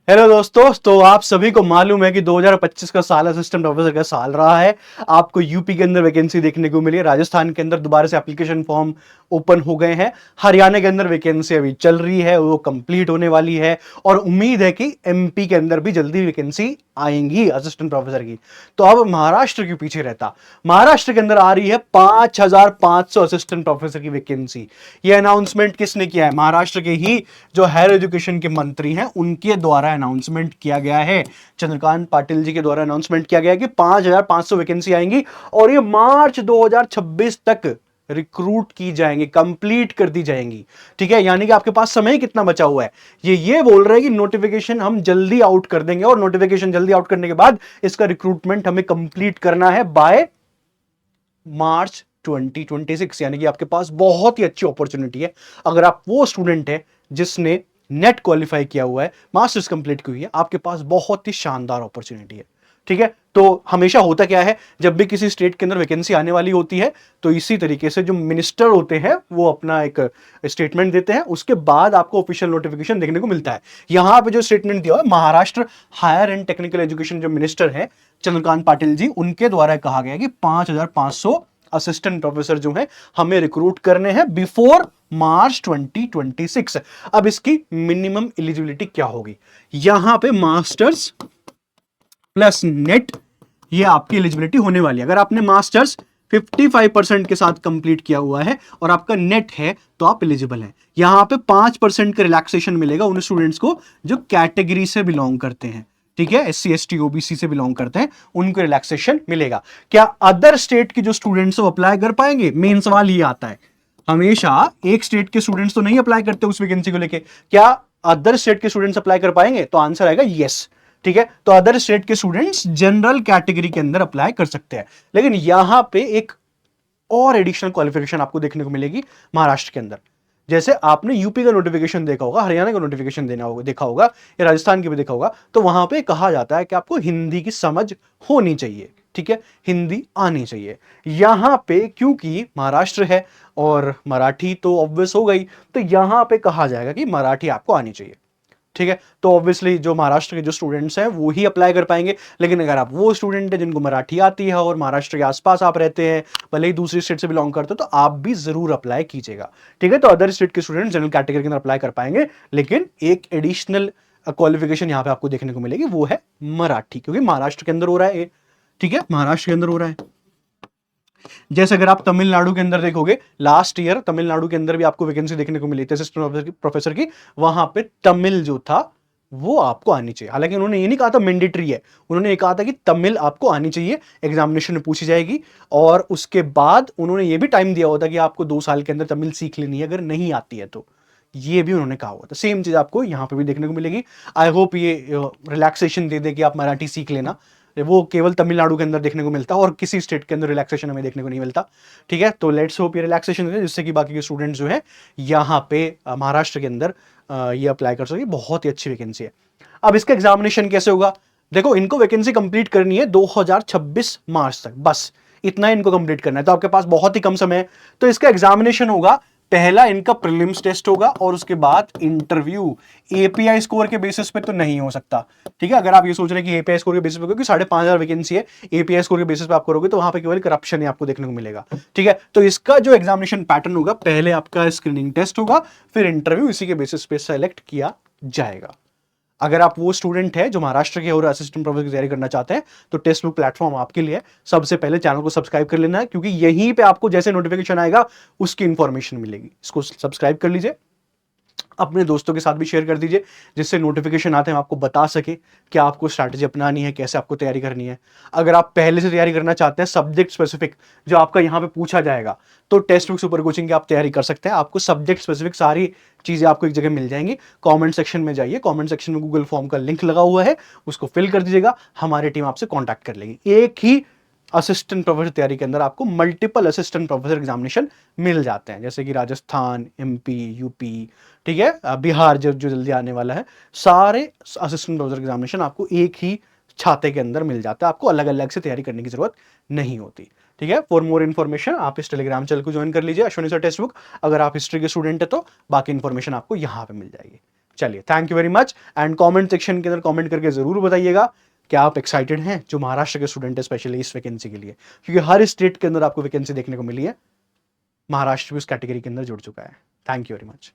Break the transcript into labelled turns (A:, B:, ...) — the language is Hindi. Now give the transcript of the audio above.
A: हेलो दोस्तों। तो आप सभी को मालूम है कि 2025 का साल असिस्टेंट प्रोफेसर का साल रहा है। आपको यूपी के अंदर वैकेंसी देखने को मिली है, राजस्थान के अंदर दोबारा से एप्लीकेशन फॉर्म ओपन हो गए हैं, हरियाणा के अंदर वैकेंसी अभी चल रही है, वो कंप्लीट होने वाली है और उम्मीद है कि एमपी के अंदर भी जल्दी वैकेंसी आएंगी असिस्टेंट प्रोफेसर की। तो अब महाराष्ट्र के पीछे रहता, महाराष्ट्र के अंदर आ रही है 5,500 असिस्टेंट प्रोफेसर की वैकेंसी। ये अनाउंसमेंट किसने किया है? महाराष्ट्र के ही जो हायर एजुकेशन के मंत्री हैं उनके द्वारा अनाउंसमेंट किया गया है। चंद्रकांत पाटिल जी के द्वारा अनाउंसमेंट किया गया है कि 5,500 वैकेंसी आएंगी और ये मार्च 2026 तक रिक्रूट की जाएंगी, कंप्लीट कर दी जाएंगी। ठीक है, यानी कि आपके पास समय कितना बचा हुआ है? ये बोल रहे हैं कि नोटिफिकेशन हम जल्दी आउट कर देंगे और नोटिफिकेशन जल्दी आउट करने के बाद इसका रिक्रूटमेंट हमें कंप्लीट करना है बाय मार्च 2026। यानी कि आपके पास बहुत ही अच्छी अपॉर्चुनिटी है। अगर आप वो स्टूडेंट है जिसने नेट क्वालिफाई किया हुआ है, मास्टर्स कंप्लीट की हुई है, आपके पास बहुत ही शानदार अपॉर्चुनिटी है। ठीक है, तो हमेशा होता क्या है, जब भी किसी स्टेट के अंदर वैकेंसी आने वाली होती है तो इसी तरीके से जो मिनिस्टर होते हैं वो अपना एक स्टेटमेंट देते हैं, उसके बाद आपको ऑफिशियल नोटिफिकेशन देखने को मिलता है। यहां पे जो स्टेटमेंट दिया हुआ है, Maharashtra higher and technical education जो मिनिस्टर है चंद्रकांत पाटिल जी, उनके द्वारा कहा गया कि 5,500 असिस्टेंट प्रोफेसर जो है हमें रिक्रूट करने हैं बिफोर मार्च 2026। अब इसकी मिनिमम एलिजिबिलिटी क्या होगी? यहां पे मास्टर्स प्लस नेट, ये आपकी एलिजिबिलिटी होने वाली है। अगर आपने मास्टर्स 55% के साथ कंप्लीट किया हुआ है और आपका नेट है तो आप एलिजिबल हैं। यहां पे 5% का रिलैक्सेशन मिलेगा उन स्टूडेंट्स को जो कैटेगरी से बिलोंग करते हैं। ठीक है, एससी एसटी ओबीसी से बिलोंग करते हैं, उनको रिलैक्सेशन मिलेगा। क्या अदर स्टेट के जो स्टूडेंट्स वो अप्लाई कर पाएंगे? मेन सवाल ये आता है। हमेशा एक स्टेट के स्टूडेंट्स तो नहीं अप्लाई करते उस वैकेंसी को लेके, क्या अदर स्टेट के स्टूडेंट्स अप्लाई कर पाएंगे? तो आंसर आएगा यस। ठीक है, तो अदर स्टेट के स्टूडेंट्स जनरल कैटेगरी के अंदर अप्लाई कर सकते हैं। लेकिन यहां पे एक और एडिशनल क्वालिफिकेशन आपको देखने को मिलेगी महाराष्ट्र के अंदर। जैसे आपने यूपी का नोटिफिकेशन देखा होगा, हरियाणा का नोटिफिकेशन देना होगा, देखा होगा, या राजस्थान की भी देखा होगा, तो वहां पे कहा जाता है कि आपको हिंदी की समझ होनी चाहिए। ठीक है, हिंदी आनी चाहिए। यहां पे क्योंकि महाराष्ट्र है और मराठी तो ऑब्वियस हो गई, तो यहां पे कहा जाएगा कि मराठी आपको आनी चाहिए। ठीक है, तो ऑब्वियसली जो महाराष्ट्र के जो स्टूडेंट्स हैं वो ही अप्लाई कर पाएंगे। लेकिन अगर आप वो स्टूडेंट हैं जिनको मराठी आती है और महाराष्ट्र के आसपास आप रहते हैं, भले ही दूसरी स्टेट से बिलोंग करते हो, तो आप भी जरूर अप्लाई कीजिएगा। ठीक है, तो अदर स्टेट के स्टूडेंट जनरल कैटेगरी के अंदर अप्लाई कर पाएंगे, लेकिन एक एडिशनल क्वालिफिकेशन यहां पे आपको देखने को मिलेगी, वो है मराठी, क्योंकि महाराष्ट्र के अंदर हो रहा है। ठीक है, महाराष्ट्र के अंदर हो रहा है। जैसे अगर आप तमिलनाडु के अंदर देखोगे, लास्ट ईयर तमिलनाडु के अंदर भी आपको वैकेंसी देखने को मिली थी असिस्टेंट प्रोफेसर की। वहां पे तमिल जो था वो आपको आनी चाहिए। हालांकि उन्होंने ये नहीं कहा था मैंडेटरी है, उन्होंने ये कहा था कि तमिल आपको आनी चाहिए, एग्जामिनेशन में पूछी जाएगी। और उसके बाद उन्होंने ये भी टाइम दिया होता कि आपको 2 साल के अंदर तमिल सीख लेनी है, अगर नहीं आती है तो। ये भी उन्होंने कहा हुआ था। सेम चीज आपको यहां पे भी देखने को मिलेगी। आई होप ये रिलैक्सेशन दे दे कि आप मराठी सीख लेना, वो केवल तमिलनाडु के अंदर देखने को मिलता है और किसी स्टेट के अंदर रिलैक्सेशन हमें देखने को नहीं मिलता। ठीक है, तो लेट्स होप ये रिलैक्सेशन है जिससे कि बाकी के स्टूडेंट्स जो है यहाँ पे महाराष्ट्र के अंदर ये अप्लाई कर सके। बहुत ही अच्छी वैकेंसी है। अब इसका एग्जामिनेशन कैसे होगा? देखो, इनको वैकेंसी कंप्लीट करनी है 2026 मार्च तक, बस इतना इनको कंप्लीट करना है, तो आपके पास बहुत ही कम समय है। तो इसका एग्जामिनेशन होगा, पहला इनका प्रीलिम्स टेस्ट होगा और उसके बाद इंटरव्यू। एपीआई स्कोर के बेसिस पे तो नहीं हो सकता। ठीक है, अगर आप ये सोच रहे हैं कि एपीआई स्कोर के बेसिस पे, क्योंकि 5,500 वैकेंसी है, एपीआई स्कोर के बेसिस पे आप करोगे तो वहां पे केवल करप्शन ही आपको देखने को मिलेगा। ठीक है, तो इसका जो एग्जामिनेशन पैटर्न होगा, पहले आपका स्क्रीनिंग टेस्ट होगा, फिर इंटरव्यू, इसी के बेसिस पे सेलेक्ट किया जाएगा। अगर आप वो स्टूडेंट है जो महाराष्ट्र के और असिस्टेंट प्रोफेसर की तैयारी करना चाहते हैं तो टेक्स्ट बुक प्लेटफॉर्म आपके लिए। सबसे पहले चैनल को सब्सक्राइब कर लेना है, क्योंकि यहीं पे आपको जैसे नोटिफिकेशन आएगा उसकी इंफॉर्मेशन मिलेगी। इसको सब्सक्राइब कर लीजिए, अपने दोस्तों के साथ भी शेयर कर दीजिए, जिससे नोटिफिकेशन आते हैं आपको बता सके कि आपको स्ट्रैटेजी अपनानी है, कैसे आपको तैयारी करनी है। अगर आप पहले से तैयारी करना चाहते हैं सब्जेक्ट स्पेसिफिक, जो आपका यहाँ पे पूछा जाएगा, तो टेक्स्ट बुक सुपर कोचिंग की आप तैयारी कर सकते हैं। आपको सब्जेक्ट स्पेसिफिक सारी चीजें आपको एक जगह मिल जाएंगी। कमेंट सेक्शन में जाइए, कमेंट सेक्शन में गूगल फॉर्म का लिंक लगा हुआ है, उसको फिल कर दीजिएगा, हमारी टीम आपसे कॉन्टैक्ट कर लेगी। एक ही असिस्टेंट प्रोफेसर तैयारी के अंदर आपको मल्टीपल असिस्टेंट प्रोफेसर एग्जामिनेशन मिल जाते हैं, जैसे कि राजस्थान, एमपी, यूपी, ठीक है, बिहार जो जो जल्दी आने वाला है, सारे असिस्टेंट प्रोफेसर एग्जामिनेशन आपको एक ही छाते के अंदर मिल जाता है। आपको अलग अलग से तैयारी करने की जरूरत नहीं होती। ठीक है, फॉर मोर इन्फॉर्मेशन आप इस टेलीग्राम चैनल को ज्वाइन कर लीजिए, अश्विनी सर टेक्स्ट बुक। अगर आप हिस्ट्री के स्टूडेंट है तो बाकी इन्फॉर्मेशन आपको यहाँ पे मिल जाएगी। चलिए, thank you very much. And comment section के अंदर कमेंट करके जरूर बताइएगा क्या आप एक्साइटेड हैं जो महाराष्ट्र के स्टूडेंट है स्पेशली इस वैकेंसी के लिए, क्योंकि हर स्टेट के अंदर आपको वैकेंसी देखने को मिली है, महाराष्ट्र भी उस कैटेगरी के अंदर जुड़ चुका है। Thank you very much.